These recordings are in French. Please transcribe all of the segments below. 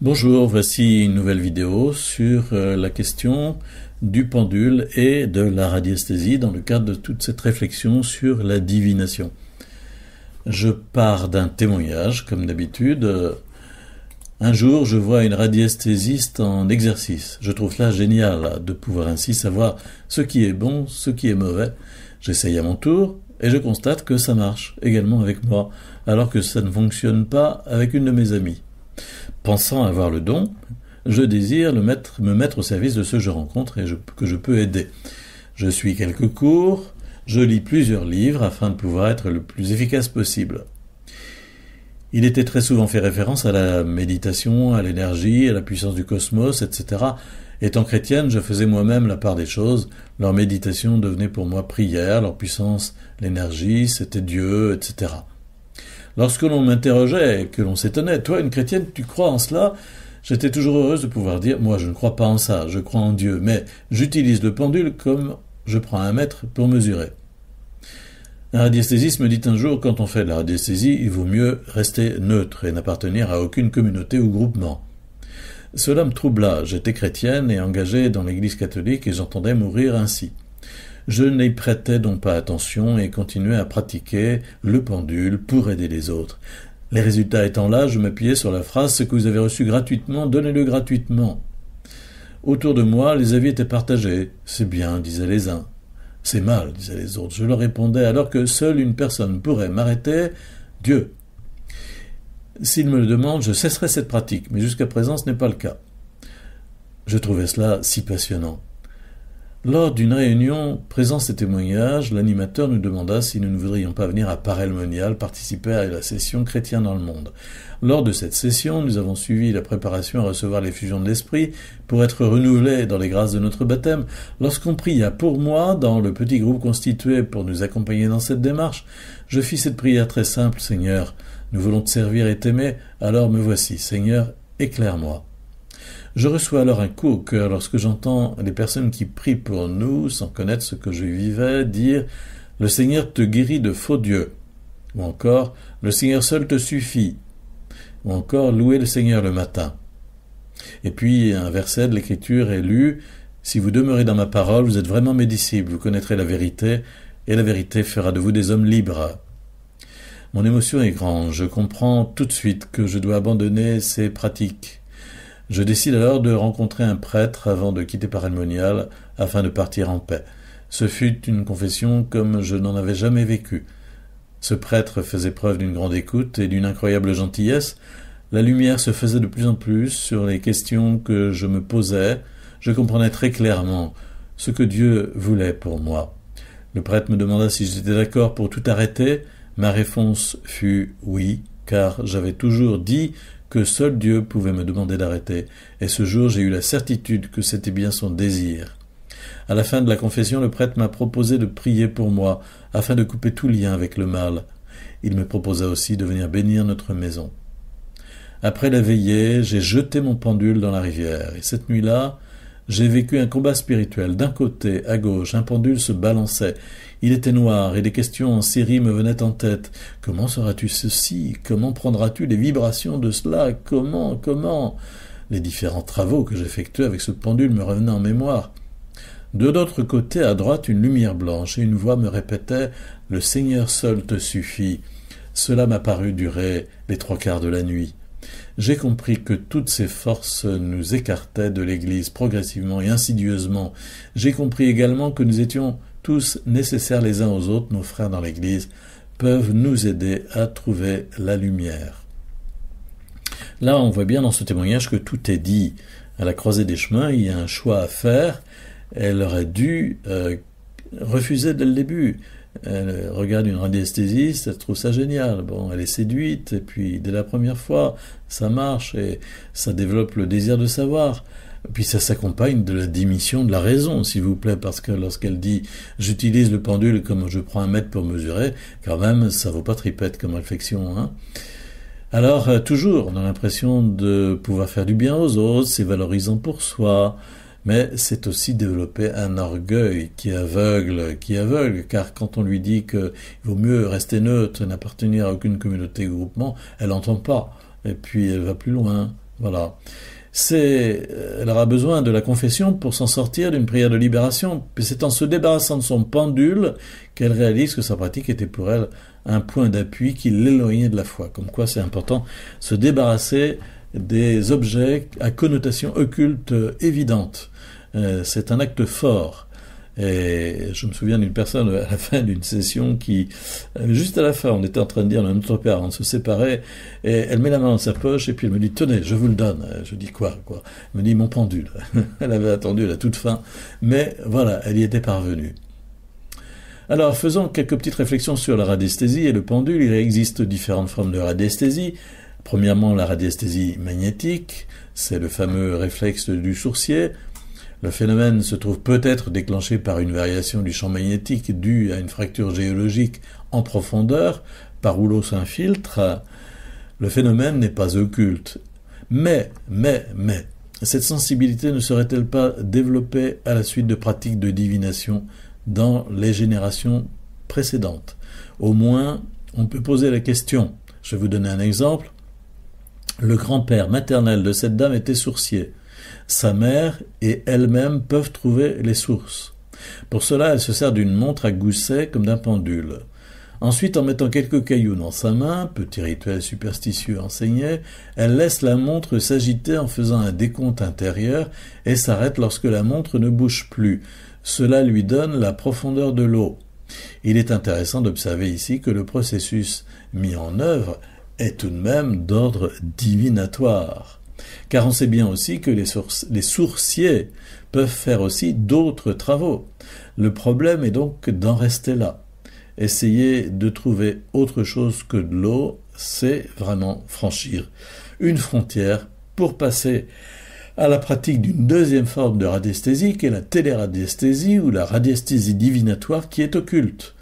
Bonjour, voici une nouvelle vidéo sur la question du pendule et de la radiesthésie dans le cadre de toute cette réflexion sur la divination. Je pars d'un témoignage, comme d'habitude. Un jour, je vois une radiesthésiste en exercice. Je trouve cela génial de pouvoir ainsi savoir ce qui est bon, ce qui est mauvais. J'essaye à mon tour et je constate que ça marche également avec moi, alors que ça ne fonctionne pas avec une de mes amies. Pensant avoir le don, je désire me mettre au service de ceux que je rencontre et que je peux aider. Je suis quelques cours, je lis plusieurs livres afin de pouvoir être le plus efficace possible. Il était très souvent fait référence à la méditation, à l'énergie, à la puissance du cosmos, etc. Étant chrétienne, je faisais moi-même la part des choses. Leur méditation devenait pour moi prière, leur puissance, l'énergie, c'était Dieu, etc. Lorsque l'on m'interrogeait et que l'on s'étonnait, « Toi, une chrétienne, tu crois en cela ?» J'étais toujours heureuse de pouvoir dire « Moi, je ne crois pas en ça, je crois en Dieu, mais j'utilise le pendule comme je prends un mètre pour mesurer. » Un radiesthésiste me dit un jour « Quand on fait de la radiesthésie, il vaut mieux rester neutre et n'appartenir à aucune communauté ou groupement. » Cela me troubla, j'étais chrétienne et engagée dans l'église catholique et j'entendais mourir ainsi. Je n'y prêtais donc pas attention et continuais à pratiquer le pendule pour aider les autres. Les résultats étant là, je m'appuyais sur la phrase « Ce que vous avez reçu gratuitement, donnez-le gratuitement ». Autour de moi, les avis étaient partagés. « C'est bien », disaient les uns. « C'est mal », disaient les autres. Je leur répondais alors que seule une personne pourrait m'arrêter, Dieu. S'il me le demande, je cesserai cette pratique, mais jusqu'à présent ce n'est pas le cas. Je trouvais cela si passionnant. Lors d'une réunion présence et témoignages, l'animateur nous demanda si nous ne voudrions pas venir à Paray-le-Monial participer à la session Chrétien dans le monde. Lors de cette session, nous avons suivi la préparation à recevoir l'effusion de l'esprit pour être renouvelés dans les grâces de notre baptême. Lorsqu'on pria pour moi, dans le petit groupe constitué pour nous accompagner dans cette démarche, je fis cette prière très simple, « Seigneur, nous voulons te servir et t'aimer, alors me voici, Seigneur, éclaire-moi. » Je reçois alors un coup au cœur lorsque j'entends les personnes qui prient pour nous, sans connaître ce que je vivais, dire « Le Seigneur te guérit de faux dieux » ou encore « Le Seigneur seul te suffit » ou encore « Louez le Seigneur le matin ». Et puis un verset de l'Écriture est lu « Si vous demeurez dans ma parole, vous êtes vraiment mes disciples, vous connaîtrez la vérité, et la vérité fera de vous des hommes libres. » Mon émotion est grande, je comprends tout de suite que je dois abandonner ces pratiques. Je décide alors de rencontrer un prêtre avant de quitter Paray-le-Monial afin de partir en paix. Ce fut une confession comme je n'en avais jamais vécu. Ce prêtre faisait preuve d'une grande écoute et d'une incroyable gentillesse. La lumière se faisait de plus en plus sur les questions que je me posais. Je comprenais très clairement ce que Dieu voulait pour moi. Le prêtre me demanda si j'étais d'accord pour tout arrêter. Ma réponse fut oui, car j'avais toujours dit que seul Dieu pouvait me demander d'arrêter, et ce jour j'ai eu la certitude que c'était bien son désir. À la fin de la confession, le prêtre m'a proposé de prier pour moi, afin de couper tout lien avec le mal. Il me proposa aussi de venir bénir notre maison. Après la veillée, j'ai jeté mon pendule dans la rivière, et cette nuit-là, j'ai vécu un combat spirituel. D'un côté, à gauche, un pendule se balançait. Il était noir et des questions en série me venaient en tête. Comment sauras-tu ceci? Comment prendras-tu les vibrations de cela? Comment? Les différents travaux que j'effectuais avec ce pendule me revenaient en mémoire. De l'autre côté, à droite, une lumière blanche et une voix me répétait « Le Seigneur seul te suffit ». Cela m'a paru durer les 3/4 de la nuit. J'ai compris que toutes ces forces nous écartaient de l'Église progressivement et insidieusement. J'ai compris également que nous étions tous nécessaires les uns aux autres. Nos frères dans l'Église peuvent nous aider à trouver la lumière. Là, on voit bien dans ce témoignage que tout est dit. À la croisée des chemins, il y a un choix à faire. Elle aurait dû refuser dès le début. Elle regarde une radiesthésiste, elle trouve ça génial. Bon, elle est séduite, et puis dès la première fois, ça marche, et ça développe le désir de savoir. Puis ça s'accompagne de la démission de la raison, s'il vous plaît, parce que lorsqu'elle dit « j'utilise le pendule comme je prends un mètre pour mesurer », quand même, ça vaut pas tripette comme réflexion, hein. Alors, toujours, on a l'impression de pouvoir faire du bien aux autres, c'est valorisant pour soi, mais c'est aussi développer un orgueil qui aveugle, car quand on lui dit qu'il vaut mieux rester neutre et n'appartenir à aucune communauté ou groupement, elle n'entend pas, et puis elle va plus loin, Voilà. Elle aura besoin de la confession pour s'en sortir d'une prière de libération. Puis c'est en se débarrassant de son pendule qu'elle réalise que sa pratique était pour elle un point d'appui qui l'éloignait de la foi. Comme quoi c'est important se débarrasser des objets à connotation occulte évidente. C'est un acte fort. Et je me souviens d'une personne à la fin d'une session qui, juste à la fin, on était en train de dire à notre père, on se séparait, et elle met la main dans sa poche et puis elle me dit, tenez, je vous le donne. Je dis quoi? Elle me dit, mon pendule. Elle avait attendu la toute fin, mais voilà, elle y était parvenue. Alors, faisons quelques petites réflexions sur la radiesthésie et le pendule. Il existe différentes formes de radiesthésie. Premièrement, la radiesthésie magnétique, c'est le fameux réflexe du sourcier. Le phénomène se trouve peut-être déclenché par une variation du champ magnétique due à une fracture géologique en profondeur, par où l'eau s'infiltre. Le phénomène n'est pas occulte. Mais, cette sensibilité ne serait-elle pas développée à la suite de pratiques de divination dans les générations précédentes? Au moins, on peut poser la question. Je vais vous donner un exemple. Le grand-père maternel de cette dame était sourcier. Sa mère et elle-même peuvent trouver les sources. Pour cela, elle se sert d'une montre à gousset comme d'un pendule. Ensuite, en mettant quelques cailloux dans sa main, petit rituel superstitieux enseigné, elle laisse la montre s'agiter en faisant un décompte intérieur et s'arrête lorsque la montre ne bouge plus. Cela lui donne la profondeur de l'eau. Il est intéressant d'observer ici que le processus mis en œuvre est tout de même d'ordre divinatoire. Car on sait bien aussi que les sourciers peuvent faire aussi d'autres travaux. Le problème est donc d'en rester là. Essayer de trouver autre chose que de l'eau, c'est vraiment franchir une frontière pour passer à la pratique d'une deuxième forme de radiesthésie, qui est la téléradiesthésie ou la radiesthésie divinatoire qui est occulte.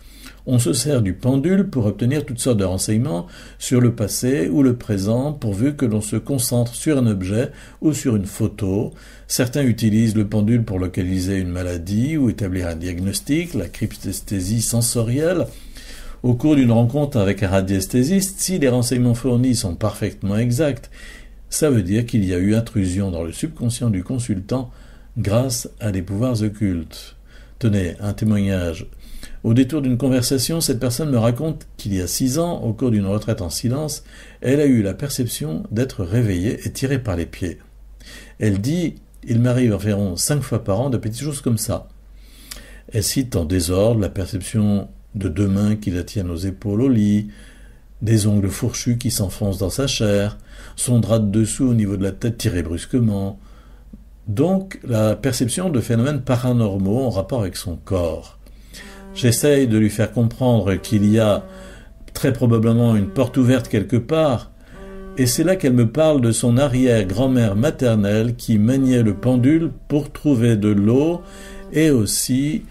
On se sert du pendule pour obtenir toutes sortes de renseignements sur le passé ou le présent, pourvu que l'on se concentre sur un objet ou sur une photo. Certains utilisent le pendule pour localiser une maladie ou établir un diagnostic, la cryptesthésie sensorielle. Au cours d'une rencontre avec un radiesthésiste, si les renseignements fournis sont parfaitement exacts, ça veut dire qu'il y a eu intrusion dans le subconscient du consultant grâce à des pouvoirs occultes. Tenez, un témoignage. Au détour d'une conversation, cette personne me raconte qu'il y a 6 ans, au cours d'une retraite en silence, elle a eu la perception d'être réveillée et tirée par les pieds. Elle dit « Il m'arrive environ 5 fois par an de petites choses comme ça ». Elle cite en désordre la perception de 2 mains qui la tiennent aux épaules au lit, des ongles fourchus qui s'enfoncent dans sa chair, son drap de dessous au niveau de la tête tiré brusquement. Donc, la perception de phénomènes paranormaux en rapport avec son corps. J'essaye de lui faire comprendre qu'il y a très probablement une porte ouverte quelque part, et c'est là qu'elle me parle de son arrière-grand-mère maternelle qui maniait le pendule pour trouver de l'eau et aussi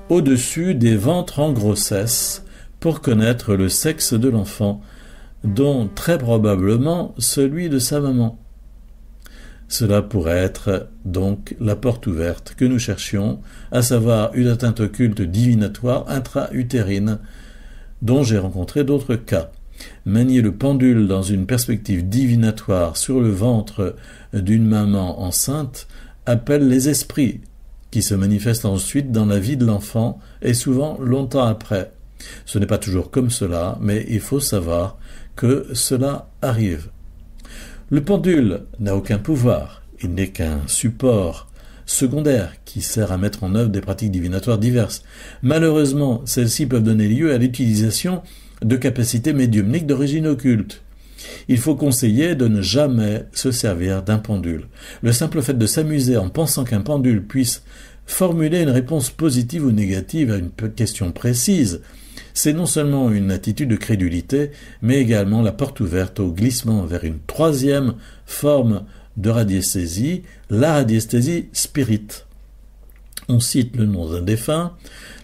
au-dessus des ventres en grossesse pour connaître le sexe de l'enfant, dont très probablement celui de sa maman. Cela pourrait être donc la porte ouverte que nous cherchions, à savoir une atteinte occulte divinatoire intra-utérine, dont j'ai rencontré d'autres cas. Manier le pendule dans une perspective divinatoire sur le ventre d'une maman enceinte appelle les esprits, qui se manifestent ensuite dans la vie de l'enfant et souvent longtemps après. Ce n'est pas toujours comme cela, mais il faut savoir que cela arrive. Le pendule n'a aucun pouvoir, il n'est qu'un support secondaire qui sert à mettre en œuvre des pratiques divinatoires diverses. Malheureusement, celles-ci peuvent donner lieu à l'utilisation de capacités médiumniques d'origine occulte. Il faut conseiller de ne jamais se servir d'un pendule. Le simple fait de s'amuser en pensant qu'un pendule puisse formuler une réponse positive ou négative à une question précise, c'est non seulement une attitude de crédulité, mais également la porte ouverte au glissement vers une troisième forme de radiesthésie, la radiesthésie spirit. On cite le nom d'un défunt,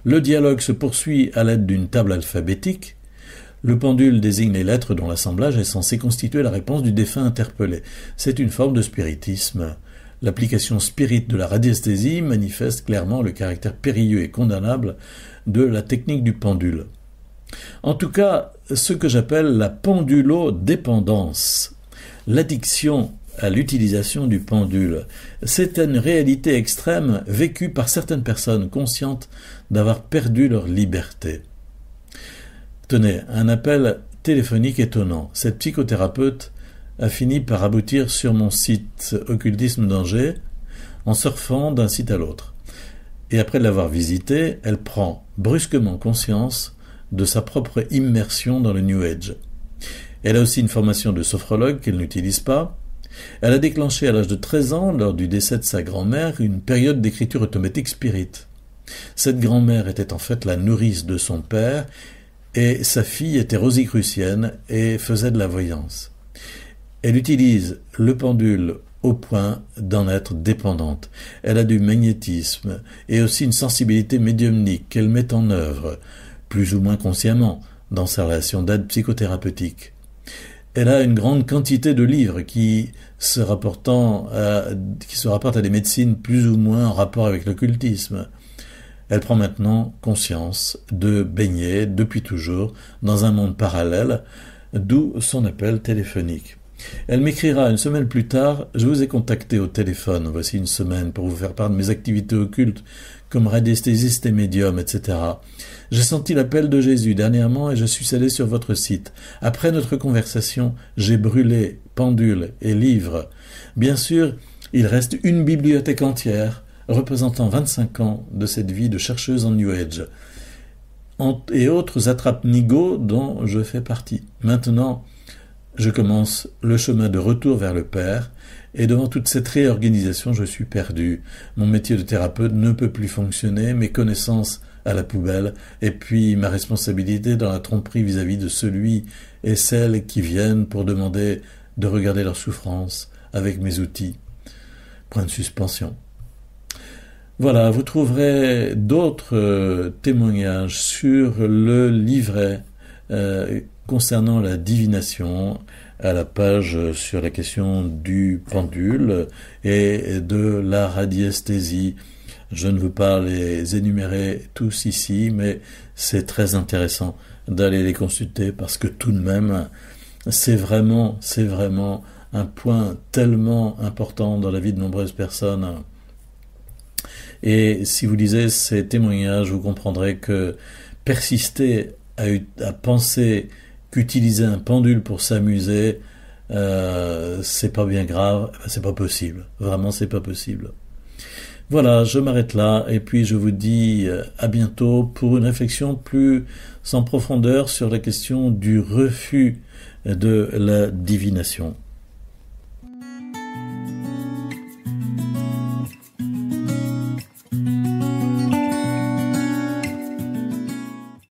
le dialogue se poursuit à l'aide d'une table alphabétique, le pendule désigne les lettres dont l'assemblage est censé constituer la réponse du défunt interpellé. C'est une forme de spiritisme. L'application spirit de la radiesthésie manifeste clairement le caractère périlleux et condamnable de la technique du pendule. En tout cas, ce que j'appelle la pendulodépendance, l'addiction à l'utilisation du pendule. C'est une réalité extrême vécue par certaines personnes conscientes d'avoir perdu leur liberté. Tenez, un appel téléphonique étonnant. Cette psychothérapeute a fini par aboutir sur mon site Occultisme d'Angers en surfant d'un site à l'autre. Et après l'avoir visité, elle prend brusquement conscience de sa propre immersion dans le New Age. Elle a aussi une formation de sophrologue qu'elle n'utilise pas. Elle a déclenché à l'âge de 13 ans, lors du décès de sa grand-mère, une période d'écriture automatique spirit. Cette grand-mère était en fait la nourrice de son père, et sa fille était rosicrucienne et faisait de la voyance. Elle utilise le pendule au point d'en être dépendante. Elle a du magnétisme et aussi une sensibilité médiumnique qu'elle met en œuvre, plus ou moins consciemment, dans sa relation d'aide psychothérapeutique. Elle a une grande quantité de livres qui se rapportent à des médecines plus ou moins en rapport avec l'occultisme. Elle prend maintenant conscience de baigner, depuis toujours, dans un monde parallèle, d'où son appel téléphonique. Elle m'écrira une semaine plus tard « Je vous ai contacté au téléphone, voici une semaine, pour vous faire part de mes activités occultes, comme radiesthésiste et médium, etc. J'ai senti l'appel de Jésus dernièrement et je suis allé sur votre site. Après notre conversation, j'ai brûlé pendules et livres. Bien sûr, il reste une bibliothèque entière, représentant 25 ans de cette vie de chercheuse en New Age, et autres attrape-nigauds dont je fais partie. Maintenant, je commence le chemin de retour vers le Père, et devant toute cette réorganisation, je suis perdu. Mon métier de thérapeute ne peut plus fonctionner, mes connaissances à la poubelle, et puis ma responsabilité dans la tromperie vis-à-vis de celui et celle qui viennent pour demander de regarder leur souffrance avec mes outils. Point de suspension. Voilà, vous trouverez d'autres témoignages sur le livret concernant la divination à la page sur la question du pendule et de la radiesthésie. Je ne veux pas les énumérer tous ici, mais c'est très intéressant d'aller les consulter parce que tout de même, c'est vraiment un point tellement important dans la vie de nombreuses personnes. Et si vous lisez ces témoignages, vous comprendrez que persister à penser qu'utiliser un pendule pour s'amuser, c'est pas bien grave, c'est pas possible. Vraiment, c'est pas possible. Voilà, je m'arrête là et puis je vous dis à bientôt pour une réflexion plus en profondeur sur la question du refus de la divination.